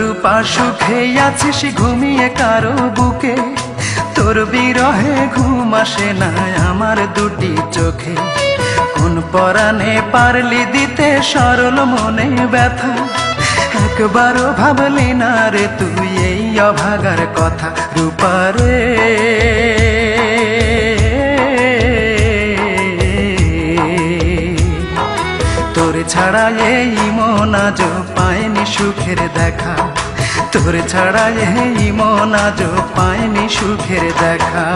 রূপা সুখে আছিস ঘুমিয়ে কারো বুকে, তোর বিরহে ঘুম আসে না আমার দুটি চোখে। কোন পরাণে পারলি দিতে সরল মনে ব্যথা, একবারও ভাবলি না রে তুই এই অভাগার কথা। রূপা রে তোর ছাড়া এই মন আজ পায়নি সুখের দেখা, তোর ছাড়া এই মন আজ পায়নি সুখের দেখা।